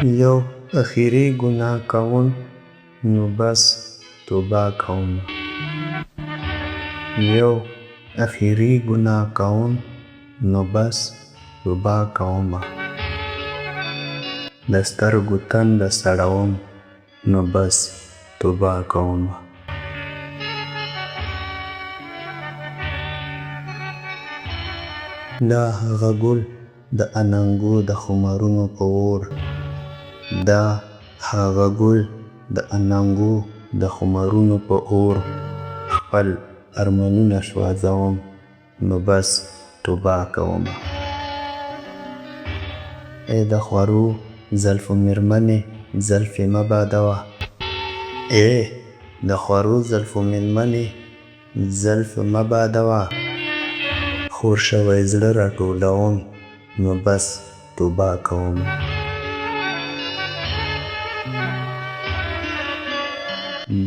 یو اخیری ګناه کوم نو بس توبه کوم. یو اخیری ګناه کوم نو بس توبه کوم. د سترګو تنده سړوم نو بس توبه کوم. دا هغه ګل د اننګو د خمارونو په اور. دا هغه ګل د اننګو د خمارونو په اور. خپل ارمانونه سوځوم نو بس توبه کوم. ای د خوارو زلفو مېرمنې زلفې مه بادوه. ای د خوارو زلفو مېرمنې زلفې مه بادوه. خور شوی زړه راټولوم نو بس توبه کوم.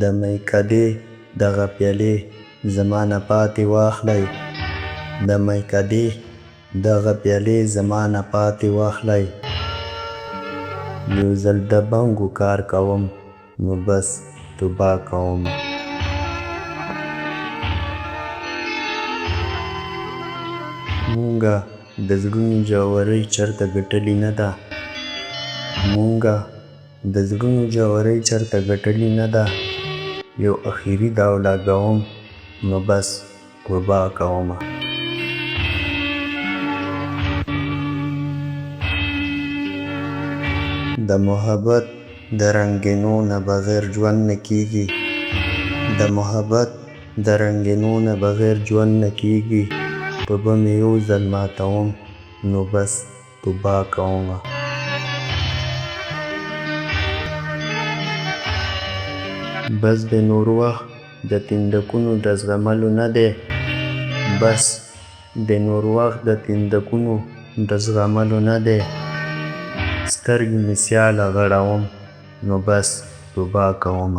د میکدې دغه پیالې زما نه پاتې واخلئ. د میکدې دغه پیالې زما نه پاتې واخلئ. یو ځل د بنګو کار کوم نو بس توبه کوم. مونږه د زړونو جوارۍ چرته ګټلې نه ده. مونږه د زړونو جوارۍ چرته ګټلې نه ده. یو اخیری داو لګوم نو بس توبه کوم. د محبت د رنګینو نه بغیر ژوند نه کیږي. د محبت د رنګینو نه بغیر ژوند نه کیږي. په بم یو ځل ماتوم نو بس توبه کوم. بس د نور وخت د تندکونو د زغملو نه دی. بس د نور وخت د تندکونو د زغملو نه دی. سترګې مې سیاله غړوم نو بس توبه کوم.